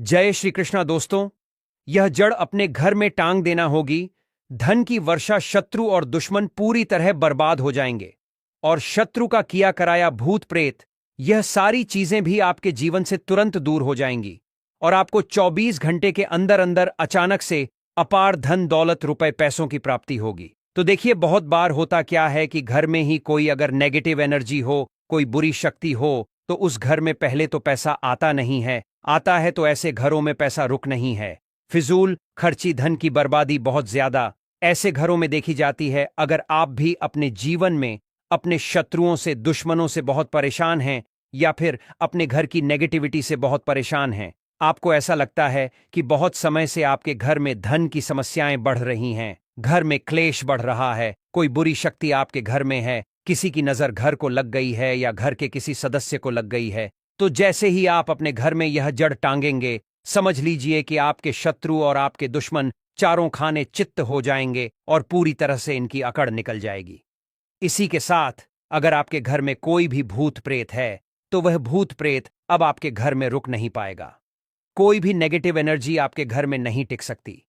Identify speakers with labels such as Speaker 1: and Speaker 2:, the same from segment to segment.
Speaker 1: जय श्री कृष्णा दोस्तों। यह जड़ अपने घर में टांग देना होगी। धन की वर्षा, शत्रु और दुश्मन पूरी तरह बर्बाद हो जाएंगे। और शत्रु का किया कराया भूत प्रेत, यह सारी चीजें भी आपके जीवन से तुरंत दूर हो जाएंगी। और आपको 24 घंटे के अंदर अंदर अचानक से अपार धन दौलत रुपए पैसों की प्राप्ति होगी। तो देखिए, बहुत बार होता क्या है कि घर में ही कोई अगर नेगेटिव एनर्जी हो, कोई बुरी शक्ति हो, तो उस घर में पहले तो पैसा आता नहीं है। आता है तो ऐसे घरों में पैसा रुक नहीं है। फिजूल खर्ची, धन की बर्बादी बहुत ज्यादा ऐसे घरों में देखी जाती है। अगर आप भी अपने जीवन में अपने शत्रुओं से, दुश्मनों से बहुत परेशान हैं, या फिर अपने घर की नेगेटिविटी से बहुत परेशान हैं, आपको ऐसा लगता है कि बहुत समय से आपके घर में धन की समस्याएं बढ़ रही हैं, घर में क्लेश बढ़ रहा है, कोई बुरी शक्ति आपके घर में है, किसी की नजर घर को लग गई है या घर के किसी सदस्य को लग गई है, तो जैसे ही आप अपने घर में यह जड़ टांगेंगे, समझ लीजिए कि आपके शत्रु और आपके दुश्मन चारों खाने चित्त हो जाएंगे और पूरी तरह से इनकी अकड़ निकल जाएगी। इसी के साथ अगर आपके घर में कोई भी भूत प्रेत है, तो वह भूत प्रेत अब आपके घर में रुक नहीं पाएगा। कोई भी नेगेटिव एनर्जी आपके घर में नहीं टिक सकती।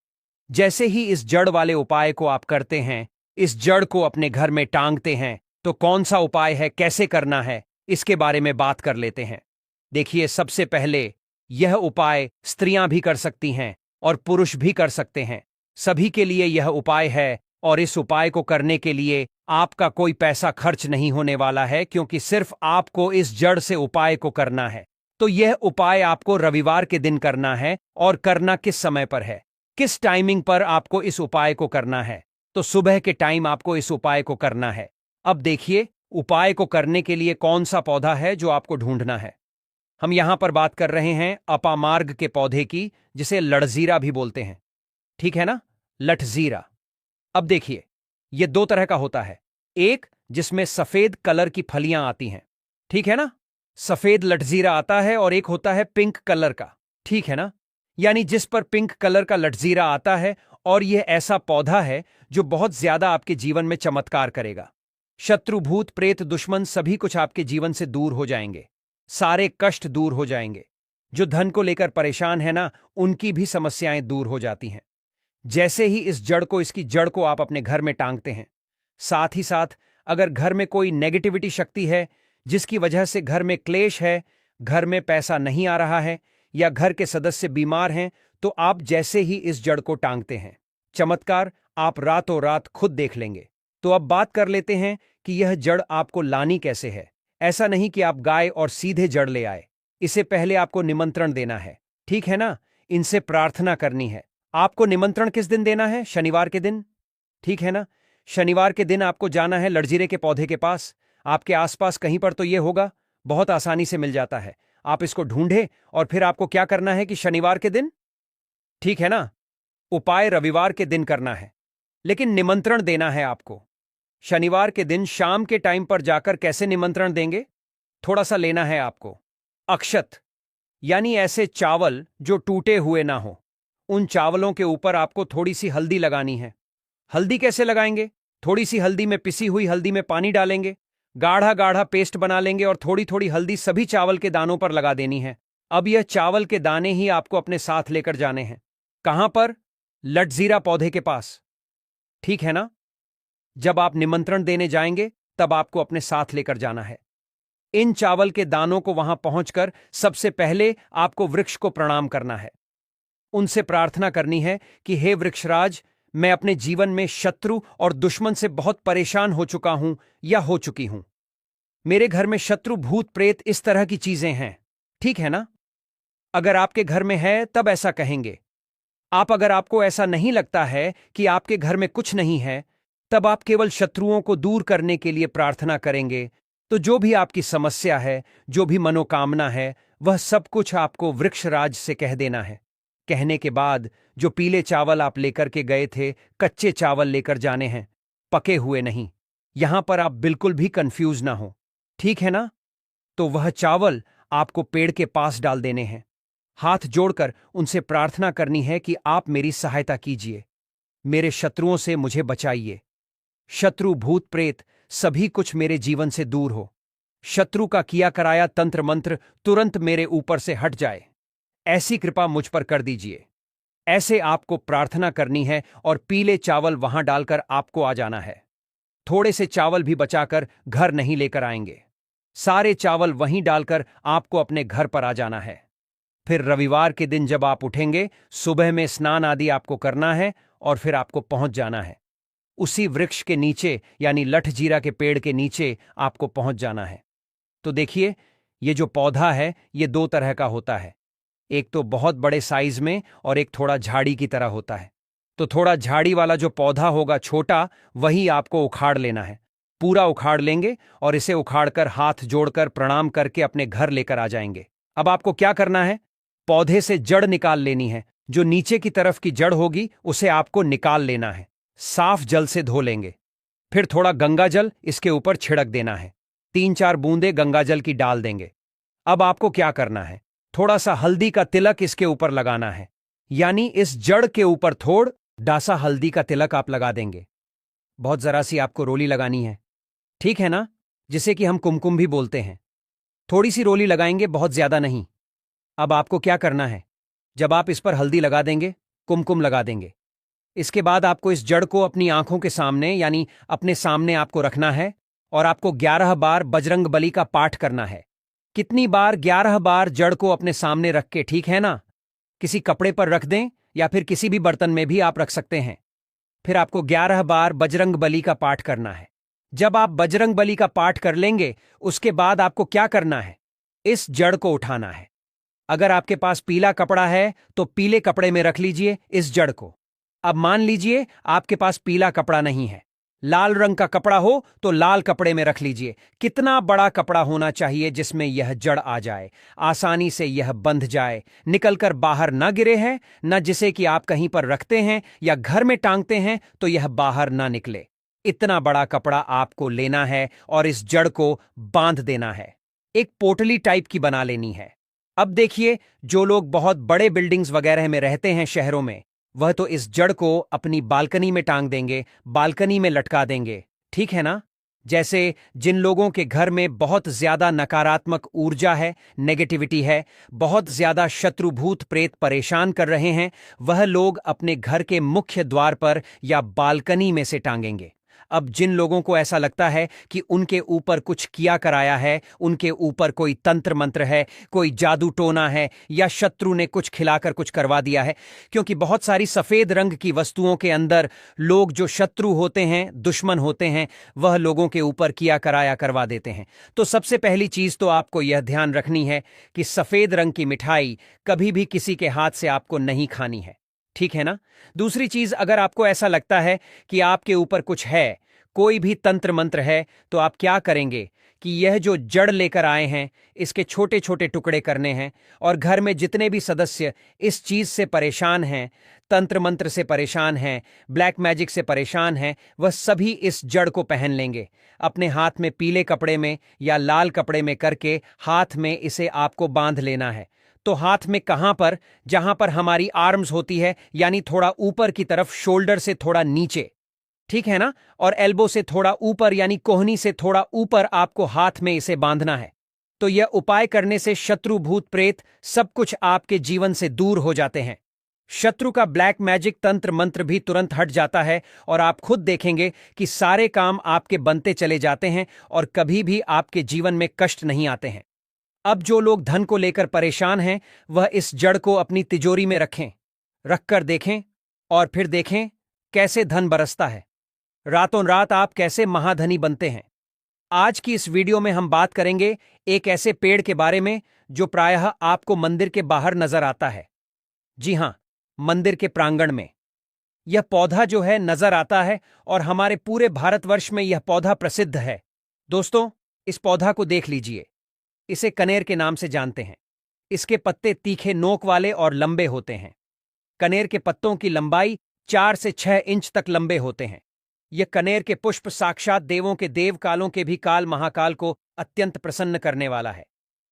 Speaker 1: जैसे ही इस जड़ वाले उपाय को आप करते हैं, इस जड़ को अपने घर में टांगते हैं, तो कौन सा उपाय है, कैसे करना है, इसके बारे में बात कर लेते हैं। देखिए, सबसे पहले यह उपाय स्त्रियां भी कर सकती हैं और पुरुष भी कर सकते हैं। सभी के लिए यह उपाय है और इस उपाय को करने के लिए आपका कोई पैसा खर्च नहीं होने वाला है, क्योंकि सिर्फ आपको इस जड़ से उपाय को करना है। तो यह उपाय आपको रविवार के दिन करना है। और करना किस समय पर है, किस टाइमिंग पर आपको इस उपाय को करना है? तो सुबह के टाइम आपको इस उपाय को करना है। अब देखिए, उपाय को करने के लिए कौन सा पौधा है जो आपको ढूंढना है। हम यहां पर बात कर रहे हैं अपामार्ग के पौधे की, जिसे लठजीरा भी बोलते हैं। ठीक है ना, लठजीरा। अब देखिए, यह दो तरह का होता है। एक जिसमें सफेद कलर की फलियां आती हैं, ठीक है ना, सफेद लठजीरा आता है, और एक होता है पिंक कलर का, ठीक है ना, यानी जिस पर पिंक कलर का लठजीरा आता है। और यह ऐसा पौधा है जो बहुत ज्यादा आपके जीवन में चमत्कार करेगा। शत्रु, भूत प्रेत, दुश्मन सभी कुछ आपके जीवन से दूर हो जाएंगे। सारे कष्ट दूर हो जाएंगे। जो धन को लेकर परेशान है ना, उनकी भी समस्याएं दूर हो जाती हैं। जैसे ही इस जड़ को, इसकी जड़ को आप अपने घर में टांगते हैं, साथ ही साथ अगर घर में कोई नेगेटिविटी शक्ति है जिसकी वजह से घर में क्लेश है, घर में पैसा नहीं आ रहा है, या घर के सदस्य बीमार हैं, तो आप जैसे ही इस जड़ को टांगते हैं, चमत्कार आप रातों रात खुद देख लेंगे। तो अब बात कर लेते हैं कि यह जड़ आपको लानी कैसे है। ऐसा नहीं कि आप गाय और सीधे जड़ ले आए। इसे पहले आपको निमंत्रण देना है, ठीक है ना, इनसे प्रार्थना करनी है। आपको निमंत्रण किस दिन देना है? शनिवार के दिन, ठीक है ना। शनिवार के दिन आपको जाना है लठजीरे के पौधे के पास। आपके आसपास कहीं पर तो यह होगा, बहुत आसानी से मिल जाता है। आप इसको ढूंढे और फिर आपको क्या करना है कि शनिवार के दिन, ठीक है ना, उपाय रविवार के दिन करना है, लेकिन निमंत्रण देना है आपको। शनिवार के दिन शाम के टाइम पर जाकर कैसे निमंत्रण देंगे? थोड़ा सा लेना है आपको अक्षत, यानी ऐसे चावल जो टूटे हुए ना हो। उन चावलों के ऊपर आपको थोड़ी सी हल्दी लगानी है। हल्दी कैसे लगाएंगे? थोड़ी सी हल्दी में, पिसी हुई हल्दी में पानी डालेंगे, गाढ़ा गाढ़ा पेस्ट बना लेंगे, और थोड़ी थोड़ी हल्दी सभी चावल के दानों पर लगा देनी है। अब यह चावल के दाने ही आपको अपने साथ लेकर जाने हैं। कहां पर? लठजीरा पौधे के पास, ठीक है ना। जब आप निमंत्रण देने जाएंगे, तब आपको अपने साथ लेकर जाना है। इन चावल के दानों को वहां पहुंचकर सबसे पहले आपको वृक्ष को प्रणाम करना है। उनसे प्रार्थना करनी है कि हे वृक्षराज, मैं अपने जीवन में शत्रु और दुश्मन से बहुत परेशान हो चुका हूं या हो चुकी हूं। मेरे घर में शत्रु, भूत प्रेत, इस तरह की चीजें हैं, ठीक है ना। अगर आपके घर में है तब ऐसा कहेंगे। अगर आपको ऐसा नहीं लगता है कि आपके घर में कुछ नहीं है, तब आप केवल शत्रुओं को दूर करने के लिए प्रार्थना करेंगे। तो जो भी आपकी समस्या है, जो भी मनोकामना है, वह सब कुछ आपको वृक्षराज से कह देना है। कहने के बाद जो पीले चावल आप लेकर के गए थे, कच्चे चावल लेकर जाने हैं, पके हुए नहीं। यहां पर आप बिल्कुल भी कंफ्यूज ना हो, ठीक है ना। तो वह चावल आपको पेड़ के पास डाल देने हैं। हाथ जोड़कर उनसे प्रार्थना करनी है कि आप मेरी सहायता कीजिए, मेरे शत्रुओं से मुझे बचाइए। शत्रु, भूत प्रेत सभी कुछ मेरे जीवन से दूर हो। शत्रु का किया कराया तंत्र मंत्र तुरंत मेरे ऊपर से हट जाए। ऐसी कृपा मुझ पर कर दीजिए। ऐसे आपको प्रार्थना करनी है और पीले चावल वहां डालकर आपको आ जाना है। थोड़े से चावल भी बचाकर घर नहीं लेकर आएंगे। सारे चावल वहीं डालकर आपको अपने घर पर आ जाना है। फिर रविवार के दिन जब आप उठेंगे, सुबह में स्नान आदि आपको करना है और फिर आपको पहुंच जाना है। उसी वृक्ष के नीचे यानी लठजीरा के पेड़ के नीचे आपको पहुंच जाना है। तो देखिए, ये जो पौधा है ये दो तरह का होता है। एक तो बहुत बड़े साइज में और एक थोड़ा झाड़ी की तरह होता है। तो थोड़ा झाड़ी वाला जो पौधा होगा छोटा, वही आपको उखाड़ लेना है। पूरा उखाड़ लेंगे और इसे उखाड़कर हाथ जोड़कर प्रणाम करके अपने घर लेकर आ जाएंगे। अब आपको क्या करना है? पौधे से जड़ निकाल लेनी है। जो नीचे की तरफ की जड़ होगी उसे आपको निकाल लेना है। साफ जल से धो लेंगे। फिर थोड़ा गंगाजल इसके ऊपर छिड़क देना है। 3-4 बूंदे गंगाजल की डाल देंगे। अब आपको क्या करना है? थोड़ा सा हल्दी का तिलक इसके ऊपर लगाना है। यानी इस जड़ के ऊपर थोड़ डासा हल्दी का तिलक आप लगा देंगे। बहुत जरा सी आपको रोली लगानी है, ठीक है ना? जिसे कि हम कुमकुम भी बोलते हैं। थोड़ी सी रोली लगाएंगे, बहुत ज्यादा नहीं। अब आपको क्या करना है? जब आप इस पर हल्दी लगा देंगे, कुमकुम लगा देंगे, इसके बाद आपको इस जड़ को अपनी आंखों के सामने यानी अपने सामने आपको रखना है और आपको 11 बार बजरंग बली का पाठ करना है। कितनी बार? 11 बार जड़ को अपने सामने रख के, ठीक है ना? किसी कपड़े पर रख दें या फिर किसी भी बर्तन में भी आप रख सकते हैं। फिर आपको 11 बार बजरंग बली का पाठ करना है। जब आप बजरंग बली का पाठ कर लेंगे, उसके बाद आपको क्या करना है? इस जड़ को उठाना है। अगर आपके पास पीला कपड़ा है तो पीले कपड़े में रख लीजिए इस जड़ को। अब मान लीजिए आपके पास पीला कपड़ा नहीं है, लाल रंग का कपड़ा हो तो लाल कपड़े में रख लीजिए। कितना बड़ा कपड़ा होना चाहिए जिसमें यह जड़ आ जाए, आसानी से यह बंध जाए, निकलकर बाहर न गिरे है, न जिसे कि आप कहीं पर रखते हैं या घर में टांगते हैं तो यह बाहर ना निकले। इतना बड़ा कपड़ा आपको लेना है और इस जड़ को बांध देना है। एक पोटली टाइप की बना लेनी है। अब देखिए, जो लोग बहुत बड़े बिल्डिंग्स वगैरह में रहते हैं शहरों में, वह तो इस जड़ को अपनी बालकनी में टांग देंगे, बालकनी में लटका देंगे, ठीक है ना? जैसे जिन लोगों के घर में बहुत ज्यादा नकारात्मक ऊर्जा है, नेगेटिविटी है, बहुत ज्यादा शत्रु भूत प्रेत परेशान कर रहे हैं, वह लोग अपने घर के मुख्य द्वार पर या बालकनी में से टांगेंगे। अब जिन लोगों को ऐसा लगता है कि उनके ऊपर कुछ किया कराया है, उनके ऊपर कोई तंत्र मंत्र है, कोई जादू टोना है या शत्रु ने कुछ खिलाकर कुछ करवा दिया है, क्योंकि बहुत सारी सफेद रंग की वस्तुओं के अंदर लोग जो शत्रु होते हैं, दुश्मन होते हैं, वह लोगों के ऊपर किया कराया करवा देते हैं। तो सबसे पहली चीज तो आपको यह ध्यान रखनी है कि सफेद रंग की मिठाई कभी भी किसी के हाथ से आपको नहीं खानी है, ठीक है ना? दूसरी चीज, अगर आपको ऐसा लगता है कि आपके ऊपर कुछ है, कोई भी तंत्र मंत्र है, तो आप क्या करेंगे कि यह जो जड़ लेकर आए हैं, इसके छोटे छोटे टुकड़े करने हैं और घर में जितने भी सदस्य इस चीज से परेशान हैं, तंत्र मंत्र से परेशान हैं, ब्लैक मैजिक से परेशान हैं, वह सभी इस जड़ को पहन लेंगे। अपने हाथ में पीले कपड़े में या लाल कपड़े में करके हाथ में इसे आपको बांध लेना है। तो हाथ में कहां पर? जहां पर हमारी आर्म्स होती है, यानी थोड़ा ऊपर की तरफ, शोल्डर से थोड़ा नीचे, ठीक है ना? और एल्बो से थोड़ा ऊपर यानी कोहनी से थोड़ा ऊपर आपको हाथ में इसे बांधना है। तो यह उपाय करने से शत्रु भूत प्रेत सब कुछ आपके जीवन से दूर हो जाते हैं। शत्रु का ब्लैक मैजिक तंत्र मंत्र भी तुरंत हट जाता है और आप खुद देखेंगे कि सारे काम आपके बनते चले जाते हैं और कभी भी आपके जीवन में कष्ट नहीं आते हैं। अब जो लोग धन को लेकर परेशान हैं, वह इस जड़ को अपनी तिजोरी में रखें, रखकर देखें और फिर देखें कैसे धन बरसता है। रातों रात आप कैसे महाधनी बनते हैं। आज की इस वीडियो में हम बात करेंगे एक ऐसे पेड़ के बारे में जो प्रायः आपको मंदिर के बाहर नजर आता है। जी हां, मंदिर के प्रांगण में यह पौधा जो है नजर आता है और हमारे पूरे भारतवर्ष में यह पौधा प्रसिद्ध है। दोस्तों, इस पौधा को देख लीजिए। इसे कनेर के नाम से जानते हैं। इसके पत्ते तीखे नोक वाले और लंबे होते हैं। कनेर के पत्तों की लंबाई 4 से 6 इंच तक लंबे होते हैं। यह कनेर के पुष्प साक्षात देवों के देव कालों के भी काल महाकाल को अत्यंत प्रसन्न करने वाला है।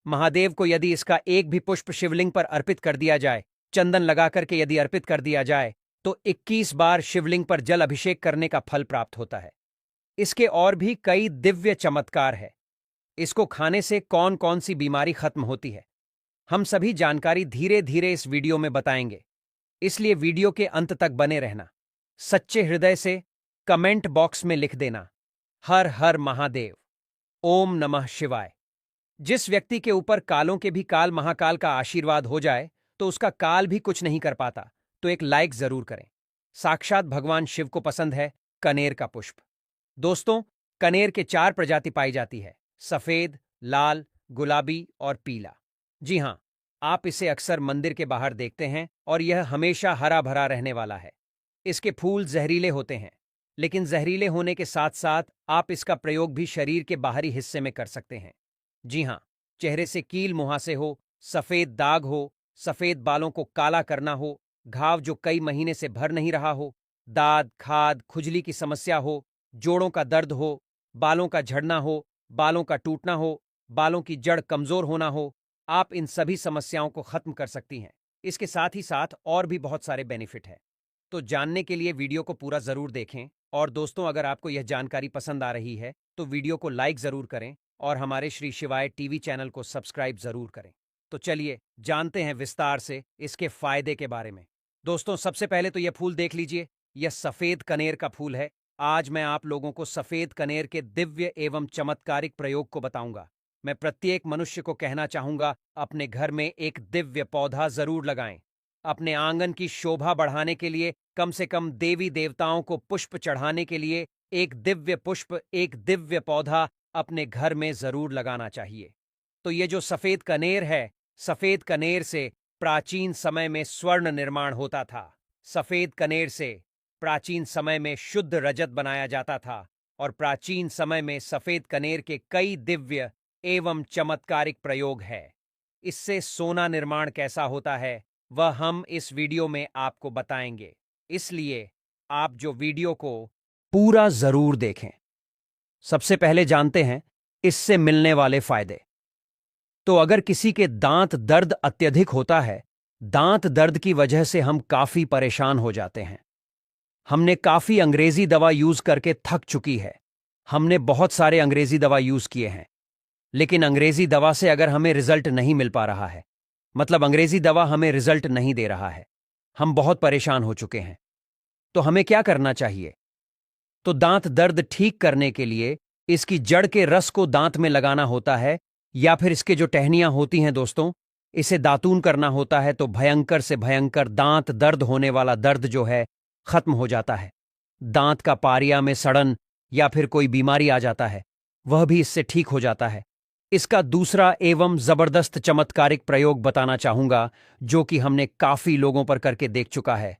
Speaker 1: महादेव को यदि इसका एक भी पुष्प शिवलिंग पर अर्पित कर दिया जाए, चंदन लगा करके यदि अर्पित कर दिया जाए, तो 21 बार शिवलिंग पर जल अभिषेक करने का फल प्राप्त होता है। इसके और भी कई दिव्य चमत्कार है। इसको खाने से कौन कौन सी बीमारी खत्म होती है, हम सभी जानकारी धीरे धीरे इस वीडियो में बताएंगे, इसलिए वीडियो के अंत तक बने रहना। सच्चे हृदय से कमेंट बॉक्स में लिख देना, हर हर महादेव, ओम नमः शिवाय। जिस व्यक्ति के ऊपर कालों के भी काल महाकाल का आशीर्वाद हो जाए तो उसका काल भी कुछ नहीं कर पाता, तो एक लाइक जरूर करें। साक्षात भगवान शिव को पसंद है कनेर का पुष्प। दोस्तों, कनेर के 4 प्रजाति पाई जाती है: सफेद, लाल, गुलाबी और पीला। जी हां, आप इसे अक्सर मंदिर के बाहर देखते हैं और यह हमेशा हरा भरा रहने वाला है। इसके फूल जहरीले होते हैं, लेकिन जहरीले होने के साथ साथ आप इसका प्रयोग भी शरीर के बाहरी हिस्से में कर सकते हैं। जी हां, चेहरे से कील मुहासे हो, सफेद दाग हो, सफेद बालों को काला करना हो, घाव जो कई महीने से भर नहीं रहा हो, दाद, खाद, खुजली की समस्या हो, जोड़ों का दर्द हो, बालों का झड़ना हो, बालों का टूटना हो, बालों की जड़ कमजोर होना हो, आप इन सभी समस्याओं को खत्म कर सकती हैं। इसके साथ ही साथ और भी बहुत सारे बेनिफिट हैं। तो जानने के लिए वीडियो को पूरा जरूर देखें। और दोस्तों, अगर आपको यह जानकारी पसंद आ रही है तो वीडियो को लाइक जरूर करें और हमारे श्री शिवाय टीवी चैनल को सब्सक्राइब जरूर करें। तो चलिए जानते हैं विस्तार से इसके फायदे के बारे में। दोस्तों, सबसे पहले तो यह फूल देख लीजिए, यह सफेद कनेर का फूल है। आज मैं आप लोगों को सफेद कनेर के दिव्य एवं चमत्कारिक प्रयोग को बताऊंगा। मैं प्रत्येक मनुष्य को कहना चाहूंगा, अपने घर में एक दिव्य पौधा जरूर लगाएं। अपने आंगन की शोभा बढ़ाने के लिए, कम से कम देवी देवताओं को पुष्प चढ़ाने के लिए एक दिव्य पुष्प, एक दिव्य पौधा अपने घर में जरूर लगाना चाहिए। तो ये जो सफेद कनेर है, सफेद कनेर से प्राचीन समय में स्वर्ण निर्माण होता था। सफेद कनेर से प्राचीन समय में शुद्ध रजत बनाया जाता था और प्राचीन समय में सफेद कनेर के कई दिव्य एवं चमत्कारिक प्रयोग है। इससे सोना निर्माण कैसा होता है वह हम इस वीडियो में आपको बताएंगे, इसलिए आप जो वीडियो को पूरा जरूर देखें। सबसे पहले जानते हैं इससे मिलने वाले फायदे। तो अगर किसी के दांत दर्द अत्यधिक होता है, दांत दर्द की वजह से हम काफी परेशान हो जाते हैं। हमने काफी अंग्रेजी दवा यूज करके थक चुकी है। हमने बहुत सारे अंग्रेजी दवा यूज किए हैं, लेकिन अंग्रेजी दवा से अगर हमें रिजल्ट नहीं मिल पा रहा है, मतलब अंग्रेजी दवा हमें रिजल्ट नहीं दे रहा है, हम बहुत परेशान हो चुके हैं, तो हमें क्या करना चाहिए? तो दांत दर्द ठीक करने के लिए इसकी जड़ के रस को दांत में लगाना होता है, या फिर इसके जो टहनियां होती हैं दोस्तों, इसे दातून करना होता है। तो भयंकर से भयंकर दांत दर्द होने वाला दर्द जो है खत्म हो जाता है। दांत का पारिया में सड़न या फिर कोई बीमारी आ जाता है, वह भी इससे ठीक हो जाता है। इसका दूसरा एवं जबरदस्त चमत्कारिक प्रयोग बताना चाहूंगा, जो कि हमने काफी लोगों पर करके देख चुका है।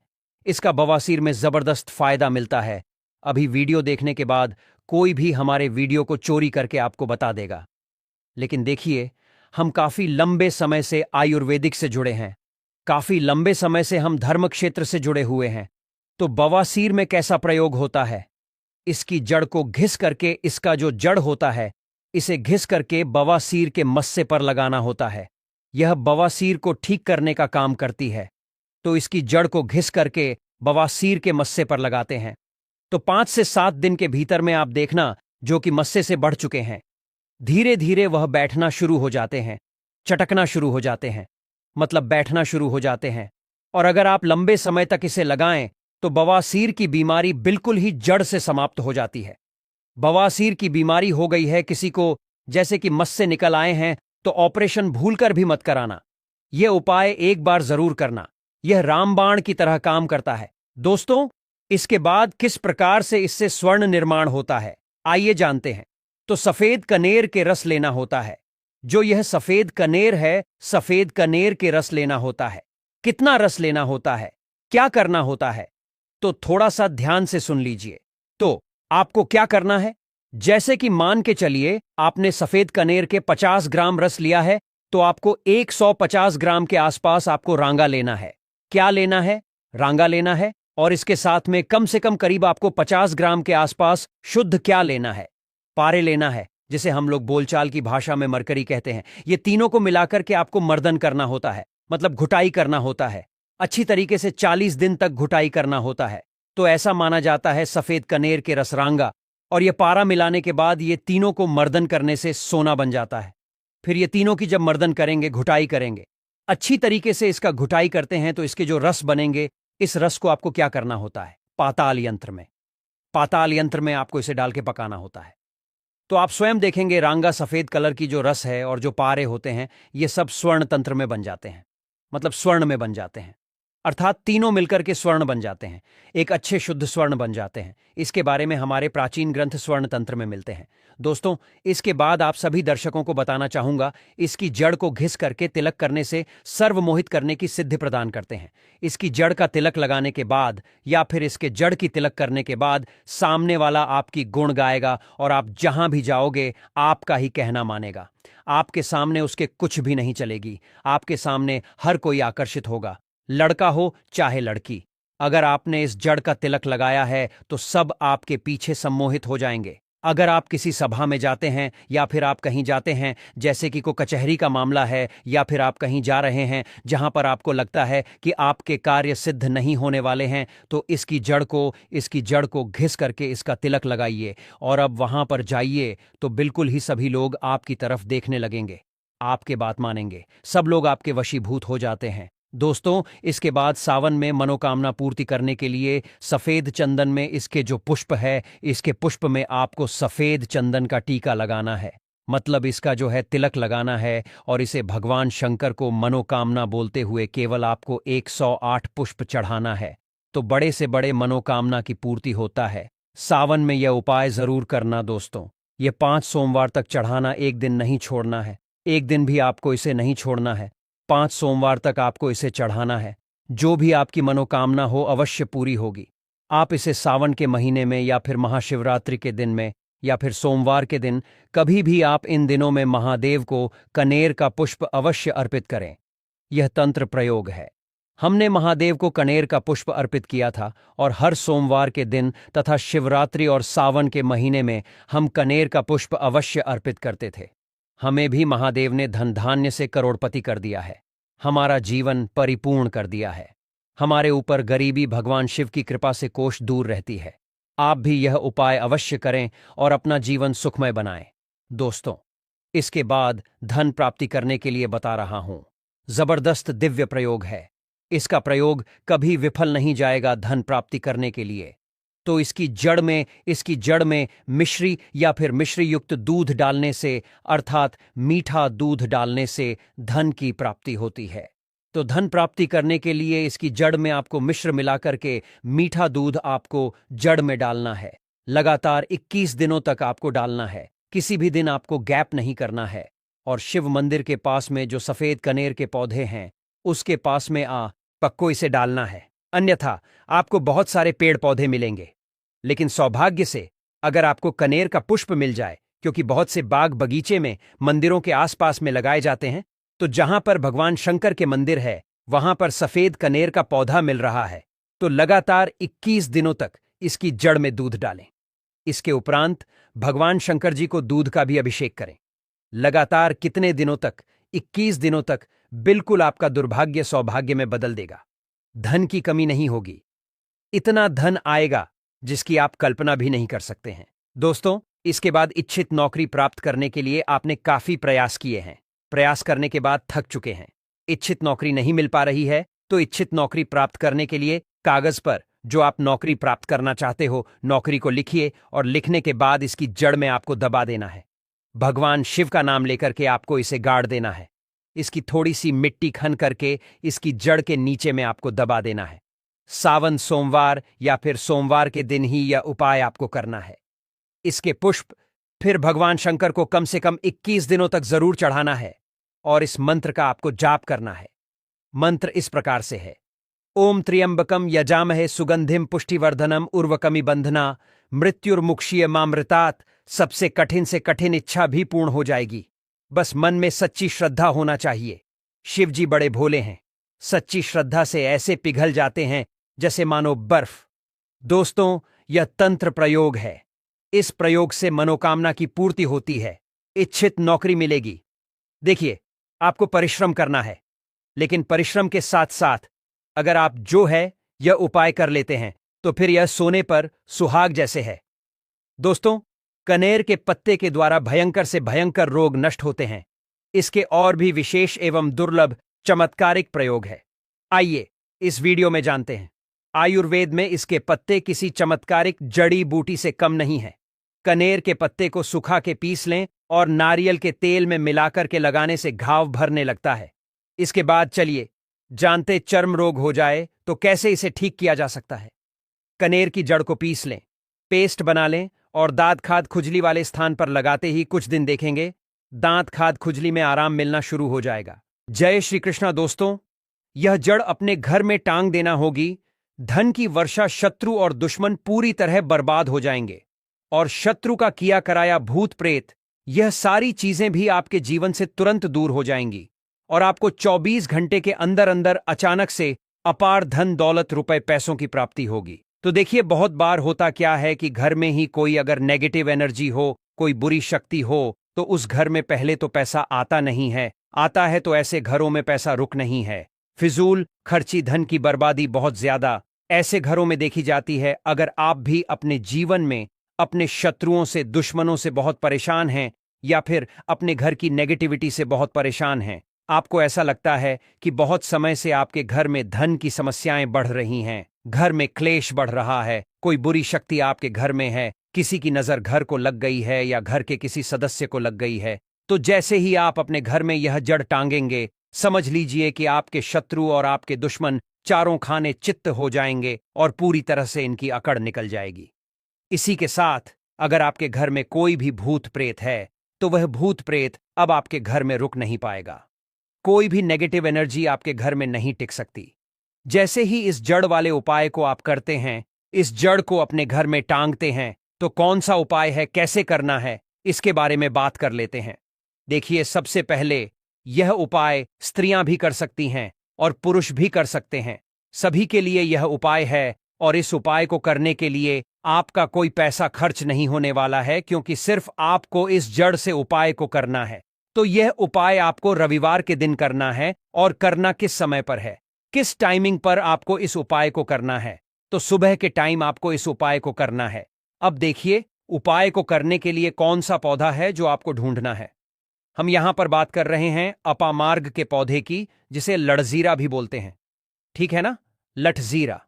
Speaker 1: इसका बवासीर में जबरदस्त फायदा मिलता है। अभी वीडियो देखने के बाद कोई भी हमारे वीडियो को चोरी करके आपको बता देगा। लेकिन देखिए, हम काफी लंबे समय से आयुर्वेदिक से जुड़े हैं, काफी लंबे समय से हम धर्म क्षेत्र से जुड़े हुए हैं। तो बवासीर में कैसा प्रयोग होता है? इसकी जड़ को घिस करके, इसका जो जड़ होता है इसे घिस करके बवासीर के मस्से पर लगाना होता है। यह बवासीर को ठीक करने का काम करती है। तो इसकी जड़ को घिस करके बवासीर के मस्से पर लगाते हैं। तो 5 से 7 दिन के भीतर में आप देखना, जो कि मस्से से बढ़ चुके हैं, धीरे धीरे वह बैठना शुरू हो जाते हैं, चटकना शुरू हो जाते हैं, मतलब बैठना शुरू हो जाते हैं। और अगर आप लंबे समय तक इसे लगाएं तो बवासीर की बीमारी बिल्कुल ही जड़ से समाप्त हो जाती है। बवासीर की बीमारी हो गई है किसी को, जैसे कि मस्से निकल आए हैं, तो ऑपरेशन भूलकर भी मत कराना। यह उपाय एक बार जरूर करना। यह रामबाण की तरह काम करता है। दोस्तों, इसके बाद किस प्रकार से इससे स्वर्ण निर्माण होता है, आइए जानते हैं। तो सफेद कनेर के रस लेना होता है। जो यह सफेद कनेर है, सफेद कनेर के रस लेना होता है। कितना रस लेना होता है, क्या करना होता है, तो थोड़ा सा ध्यान से सुन लीजिए। तो आपको क्या करना है, जैसे कि मान के चलिए आपने सफेद कनेर के 50 ग्राम रस लिया है, तो आपको 150 ग्राम के आसपास आपको रांगा लेना है। क्या लेना है? रांगा लेना है। और इसके साथ में कम से कम करीब आपको 50 ग्राम के आसपास शुद्ध क्या लेना है? पारे लेना है, जिसे हम लोग बोलचाल की भाषा में मरकरी कहते हैं। ये तीनों को मिलाकर के आपको मर्दन करना होता है, मतलब घुटाई करना होता है। अच्छी तरीके से 40 दिन तक घुटाई करना होता है। तो ऐसा माना जाता है सफेद कनेर के रस रांगा, और ये पारा मिलाने के बाद ये तीनों को मर्दन करने से सोना बन जाता है। फिर ये तीनों की जब मर्दन करेंगे, घुटाई करेंगे, अच्छी तरीके से इसका घुटाई करते हैं तो इसके जो रस बनेंगे, इस रस को आपको क्या करना होता है? पाताल यंत्र में आपको इसे डाल के पकाना होता है। तो आप स्वयं देखेंगे रांगा सफेद कलर की जो रस है और जो पारे होते हैं, ये सब स्वर्ण तंत्र में बन जाते हैं। मतलब स्वर्ण में बन जाते हैं, अर्थात तीनों मिलकर के स्वर्ण बन जाते हैं, एक अच्छे शुद्ध स्वर्ण बन जाते हैं। इसके बारे में हमारे प्राचीन ग्रंथ स्वर्ण तंत्र में मिलते हैं। दोस्तों, इसके बाद आप सभी दर्शकों को बताना चाहूंगा, इसकी जड़ को घिस करके तिलक करने से सर्वमोहित करने की सिद्धि प्रदान करते हैं। इसकी जड़ का तिलक लगाने के बाद या फिर इसके जड़ की तिलक करने के बाद सामने वाला आपकी गुण गाएगा और आप जहां भी जाओगे आपका ही कहना मानेगा। आपके सामने उसके कुछ भी नहीं चलेगी। आपके सामने हर कोई आकर्षित होगा, लड़का हो चाहे लड़की। अगर आपने इस जड़ का तिलक लगाया है तो सब आपके पीछे सम्मोहित हो जाएंगे। अगर आप किसी सभा में जाते हैं या फिर आप कहीं जाते हैं, जैसे कि कोई कचहरी का मामला है, या फिर आप कहीं जा रहे हैं जहां पर आपको लगता है कि आपके कार्य सिद्ध नहीं होने वाले हैं, तो इसकी जड़ को घिस करके इसका तिलक लगाइए और अब वहां पर जाइए तो बिल्कुल ही सभी लोग आपकी तरफ देखने लगेंगे, आपके बात मानेंगे, सब लोग आपके वशीभूत हो जाते हैं। दोस्तों, इसके बाद सावन में मनोकामना पूर्ति करने के लिए सफेद चंदन में इसके जो पुष्प है, इसके पुष्प में आपको सफेद चंदन का टीका लगाना है। मतलब इसका जो है तिलक लगाना है और इसे भगवान शंकर को मनोकामना बोलते हुए केवल आपको 108 पुष्प चढ़ाना है, तो बड़े से बड़े मनोकामना की पूर्ति होता है। सावन में यह उपाय जरूर करना दोस्तों। ये 5 सोमवार तक चढ़ाना, एक दिन नहीं छोड़ना है, एक दिन भी आपको इसे नहीं छोड़ना है। 5 सोमवार तक आपको इसे चढ़ाना है। जो भी आपकी मनोकामना हो अवश्य पूरी होगी। आप इसे सावन के महीने में या फिर महाशिवरात्रि के दिन में या फिर सोमवार के दिन, कभी भी आप इन दिनों में महादेव को कनेर का पुष्प अवश्य अर्पित करें। यह तंत्र प्रयोग है। हमने महादेव को कनेर का पुष्प अर्पित किया था और हर सोमवार के दिन तथा शिवरात्रि और सावन के महीने में हम कनेर का पुष्प अवश्य अर्पित करते थे। हमें भी महादेव ने धन धान्य से करोड़पति कर दिया है, हमारा जीवन परिपूर्ण कर दिया है। हमारे ऊपर गरीबी भगवान शिव की कृपा से कोष दूर रहती है। आप भी यह उपाय अवश्य करें और अपना जीवन सुखमय बनाएं। दोस्तों, इसके बाद धन प्राप्ति करने के लिए बता रहा हूं, जबरदस्त दिव्य प्रयोग है। इसका प्रयोग कभी विफल नहीं जाएगा धन प्राप्ति करने के लिए। तो इसकी जड़ में मिश्री या फिर मिश्री युक्त दूध डालने से, अर्थात मीठा दूध डालने से धन की प्राप्ति होती है। तो धन प्राप्ति करने के लिए इसकी जड़ में आपको मिश्र मिलाकर के मीठा दूध आपको जड़ में डालना है। लगातार 21 दिनों तक आपको डालना है, किसी भी दिन आपको गैप नहीं करना है। और शिव मंदिर के पास में जो सफेद कनेर के पौधे हैं, उसके पास में पक्को इसे डालना है। अन्यथा आपको बहुत सारे पेड़ पौधे मिलेंगे, लेकिन सौभाग्य से अगर आपको कनेर का पुष्प मिल जाए, क्योंकि बहुत से बाग बगीचे में मंदिरों के आसपास में लगाए जाते हैं, तो जहां पर भगवान शंकर के मंदिर है वहां पर सफेद कनेर का पौधा मिल रहा है, तो लगातार 21 दिनों तक इसकी जड़ में दूध डालें। इसके उपरांत भगवान शंकर जी को दूध का भी अभिषेक करें। लगातार कितने दिनों तक? 21 दिनों तक। बिल्कुल आपका दुर्भाग्य सौभाग्य में बदल देगा। धन की कमी नहीं होगी, इतना धन आएगा जिसकी आप कल्पना भी नहीं कर सकते हैं। दोस्तों, इसके बाद इच्छित नौकरी प्राप्त करने के लिए आपने काफी प्रयास किए हैं, प्रयास करने के बाद थक चुके हैं, इच्छित नौकरी नहीं मिल पा रही है, तो इच्छित नौकरी प्राप्त करने के लिए कागज पर जो आप नौकरी प्राप्त करना चाहते हो, नौकरी को लिखिए और लिखने के बाद इसकी जड़ में आपको दबा देना है। भगवान शिव का नाम लेकर के आपको इसे गाड़ देना है। इसकी थोड़ी सी मिट्टी खन करके इसकी जड़ के नीचे में आपको दबा देना है। सावन सोमवार या फिर सोमवार के दिन ही यह उपाय आपको करना है। इसके पुष्प फिर भगवान शंकर को कम से कम 21 दिनों तक जरूर चढ़ाना है और इस मंत्र का आपको जाप करना है। मंत्र इस प्रकार से है: ओम त्र्यंबकम यजामहे सुगंधिम पुष्टिवर्धनम उर्वकमि बंधना मृत्युर्मुक्षीय मामृतात्। सबसे कठिन से कठिन इच्छा भी पूर्ण हो जाएगी। बस मन में सच्ची श्रद्धा होना चाहिए। शिव जी बड़े भोले हैं, सच्ची श्रद्धा से ऐसे पिघल जाते हैं जैसे मानो बर्फ। दोस्तों, यह तंत्र प्रयोग है। इस प्रयोग से मनोकामना की पूर्ति होती है, इच्छित नौकरी मिलेगी। देखिए, आपको परिश्रम करना है, लेकिन परिश्रम के साथ साथ अगर आप जो है यह उपाय कर लेते हैं तो फिर यह सोने पर सुहाग जैसे है। दोस्तों, कनेर के पत्ते के द्वारा भयंकर से भयंकर रोग नष्ट होते हैं। इसके और भी विशेष एवं दुर्लभ चमत्कारिक प्रयोग है। आइए इस वीडियो में जानते हैं। आयुर्वेद में इसके पत्ते किसी चमत्कारिक जड़ी बूटी से कम नहीं है। कनेर के पत्ते को सुखा के पीस लें और नारियल के तेल में मिलाकर के लगाने से घाव भरने लगता है। इसके बाद चलिए जानते चर्म रोग हो जाए तो कैसे इसे ठीक किया जा सकता है। कनेर की जड़ को पीस लें, पेस्ट बना लें और दांत खाद खुजली वाले स्थान पर लगाते ही कुछ दिन देखेंगे दांत खाद खुजली में आराम मिलना शुरू हो जाएगा। जय श्री कृष्णा दोस्तों, यह जड़ अपने घर में टांग देना होगी। धन की वर्षा, शत्रु और दुश्मन पूरी तरह बर्बाद हो जाएंगे और शत्रु का किया कराया भूत प्रेत, यह सारी चीजें भी आपके जीवन से तुरंत दूर हो जाएंगी और आपको 24 घंटे के अंदर अंदर अचानक से अपार धन दौलत रुपए पैसों की प्राप्ति होगी। तो देखिए, बहुत बार होता क्या है कि घर में ही कोई अगर नेगेटिव एनर्जी हो, कोई बुरी शक्ति हो, तो उस घर में पहले तो पैसा आता नहीं है, आता है तो ऐसे घरों में पैसा रुक नहीं है। फिजूल खर्ची, धन की बर्बादी बहुत ज्यादा ऐसे घरों में देखी जाती है। अगर आप भी अपने जीवन में अपने शत्रुओं से, दुश्मनों से बहुत परेशान हैं या फिर अपने घर की नेगेटिविटी से बहुत परेशान हैं, आपको ऐसा लगता है कि बहुत समय से आपके घर में धन की समस्याएं बढ़ रही हैं, घर में क्लेश बढ़ रहा है, कोई बुरी शक्ति आपके घर में है, किसी की नजर घर को लग गई है या घर के किसी सदस्य को लग गई है, तो जैसे ही आप अपने घर में यह जड़ टांगेंगे, समझ लीजिए कि आपके शत्रु और आपके दुश्मन चारों खाने चित्त हो जाएंगे और पूरी तरह से इनकी अकड़ निकल जाएगी। इसी के साथ अगर आपके घर में कोई भी भूत प्रेत है तो वह भूत प्रेत अब आपके घर में रुक नहीं पाएगा। कोई भी नेगेटिव एनर्जी आपके घर में नहीं टिक सकती। जैसे ही इस जड़ वाले उपाय को आप करते हैं, इस जड़ को अपने घर में टांगते हैं, तो कौन सा उपाय है, कैसे करना है, इसके बारे में बात कर लेते हैं। देखिए, सबसे पहले यह उपाय स्त्रियां भी कर सकती हैं और पुरुष भी कर सकते हैं। सभी के लिए यह उपाय है और इस उपाय को करने के लिए आपका कोई पैसा खर्च नहीं होने वाला है, क्योंकि सिर्फ आपको इस जड़ से उपाय को करना है। तो यह उपाय आपको रविवार के दिन करना है। और करना किस समय पर है, किस टाइमिंग पर आपको इस उपाय को करना है? तो सुबह के टाइम आपको इस उपाय को करना है। अब देखिए, उपाय को करने के लिए कौन सा पौधा है जो आपको ढूंढना है। हम यहां पर बात कर रहे हैं अपामार्ग के पौधे की, जिसे लठजीरा भी बोलते हैं, ठीक है ना, लठजीरा।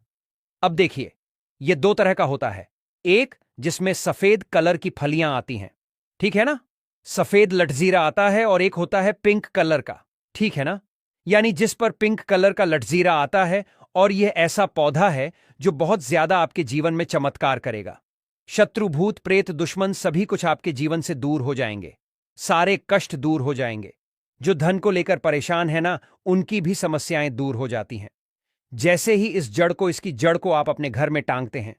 Speaker 1: अब देखिए, यह दो तरह का होता है। एक जिसमें सफेद कलर की फलियां आती हैं, ठीक है ना, सफेद लठजीरा आता है, और एक होता है पिंक कलर का, ठीक है ना, यानी जिस पर पिंक कलर का लठजीरा आता है। और यह ऐसा पौधा है जो बहुत ज्यादा आपके जीवन में चमत्कार करेगा। शत्रु, भूत प्रेत, दुश्मन सभी कुछ आपके जीवन से दूर हो जाएंगे, सारे कष्ट दूर हो जाएंगे। जो धन को लेकर परेशान है ना, उनकी भी समस्याएं दूर हो जाती हैं जैसे ही इस जड़ को, इसकी जड़ को आप अपने घर में टांगते हैं।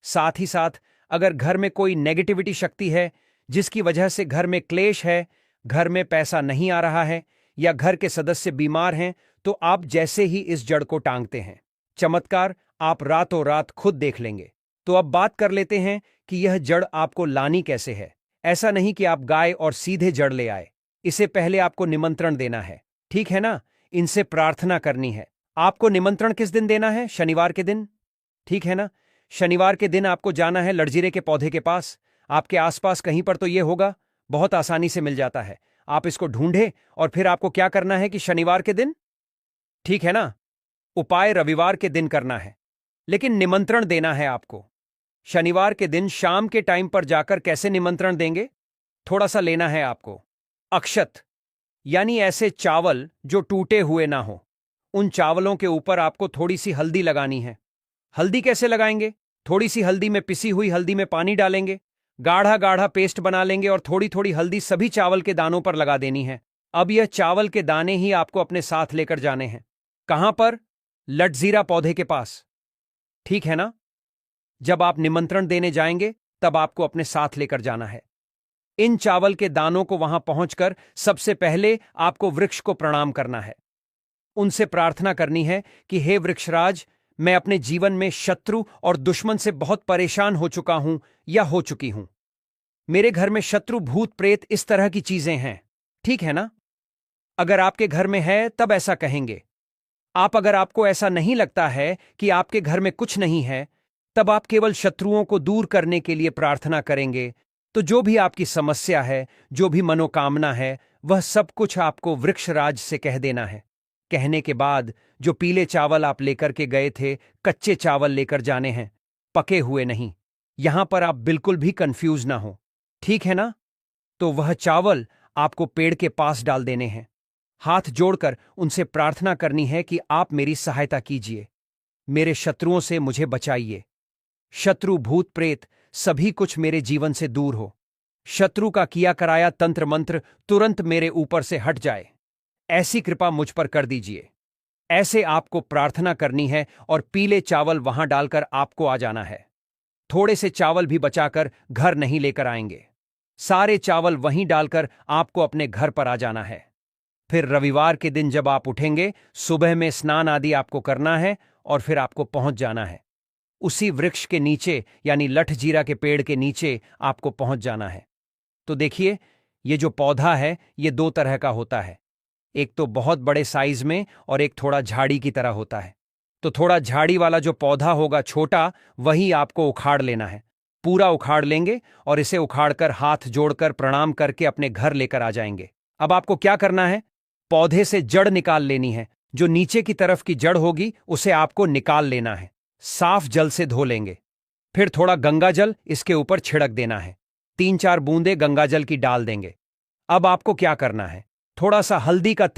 Speaker 1: साथ ही साथ अगर घर में कोई नेगेटिविटी शक्ति है जिसकी वजह से घर में क्लेश है, घर में पैसा नहीं आ रहा है या घर के सदस्य बीमार हैं, तो आप जैसे ही इस जड़ को टांगते हैं, चमत्कार आप रातों रात खुद देख लेंगे। तो अब बात कर लेते हैं कि यह जड़ आपको लानी कैसे है। ऐसा नहीं कि आप गाय और सीधे जड़ ले आए, इसे पहले आपको निमंत्रण देना है, ठीक है ना, इनसे प्रार्थना करनी है। आपको निमंत्रण किस दिन देना है? शनिवार के दिन, ठीक है ना। शनिवार के दिन आपको जाना है लठजीरे के पौधे के पास। आपके आसपास कहीं पर तो यह होगा, बहुत आसानी से मिल जाता है। आप इसको ढूंढे और फिर आपको क्या करना है कि शनिवार के दिन, ठीक है ना, उपाय रविवार के दिन करना है, लेकिन निमंत्रण देना है आपको शनिवार के दिन शाम के टाइम पर जाकर। कैसे निमंत्रण देंगे? थोड़ा सा लेना है आपको अक्षत, यानी ऐसे चावल जो टूटे हुए ना हो। उन चावलों के ऊपर आपको थोड़ी सी हल्दी लगानी है। हल्दी कैसे लगाएंगे? थोड़ी सी हल्दी में, पिसी हुई हल्दी में पानी डालेंगे, गाढ़ा गाढ़ा पेस्ट बना लेंगे और थोड़ी थोड़ी हल्दी सभी चावल के दानों पर लगा देनी है। अब यह चावल के दाने ही आपको अपने साथ लेकर जाने हैं। कहां पर? लठजीरा पौधे के पास, ठीक है ना। जब आप निमंत्रण देने जाएंगे तब आपको अपने साथ लेकर जाना है। इन चावल के दानों को वहां पहुंचकर सबसे पहले आपको वृक्ष को प्रणाम करना है। उनसे प्रार्थना करनी है कि हे वृक्षराज, मैं अपने जीवन में शत्रु और दुश्मन से बहुत परेशान हो चुका हूं या हो चुकी हूं। मेरे घर में शत्रु, भूत प्रेत, इस तरह की चीजें हैं, ठीक है ना। अगर आपके घर में है तब ऐसा कहेंगे आप। अगर आपको ऐसा नहीं लगता है कि आपके घर में कुछ नहीं है, तब आप केवल शत्रुओं को दूर करने के लिए प्रार्थना करेंगे। तो जो भी आपकी समस्या है, जो भी मनोकामना है, वह सब कुछ आपको वृक्षराज से कह देना है। कहने के बाद जो पीले चावल आप लेकर के गए थे, कच्चे चावल लेकर जाने हैं, पके हुए नहीं। यहां पर आप बिल्कुल भी कंफ्यूज ना हो, ठीक है ना? तो वह चावल आपको पेड़ के पास डाल देने हैं। हाथ जोड़कर उनसे प्रार्थना करनी है कि आप मेरी सहायता कीजिए, मेरे शत्रुओं से मुझे बचाइए। शत्रु, भूत प्रेत, सभी कुछ मेरे जीवन से दूर हो। शत्रु का किया कराया तंत्र मंत्र तुरंत मेरे ऊपर से हट जाए, ऐसी कृपा मुझ पर कर दीजिए। ऐसे आपको प्रार्थना करनी है और पीले चावल वहां डालकर आपको आ जाना है। थोड़े से चावल भी बचाकर घर नहीं लेकर आएंगे। सारे चावल वहीं डालकर आपको अपने घर पर आ जाना है। फिर रविवार के दिन जब आप उठेंगे, सुबह में स्नान आदि आपको करना है और फिर आपको पहुंच जाना है। उसी वृक्ष के नीचे यानी लठ जीरा के पेड़ के नीचे आपको पहुंच जाना है। तो देखिए, ये जो पौधा है ये दो तरह का होता है। एक तो बहुत बड़े साइज में और एक थोड़ा झाड़ी की तरह होता है। तो थोड़ा झाड़ी वाला जो पौधा होगा छोटा, वही आपको उखाड़ लेना है। पूरा उखाड़ लेंगे और इसे उखाड़कर हाथ जोड़कर प्रणाम करके अपने घर लेकर आ जाएंगे। अब आपको क्या करना है? पौधे से जड़ निकाल लेनी है। जो नीचे की तरफ की जड़ होगी उसे आपको निकाल लेना है। साफ जल से धो लेंगे। फिर थोड़ा गंगा जल इसके ऊपर छिड़क देना है। 3-4 बूंदे गंगा जल की डाल देंगे। अब आपको क्या करना है? थोड़ा सा हल्दी का तिल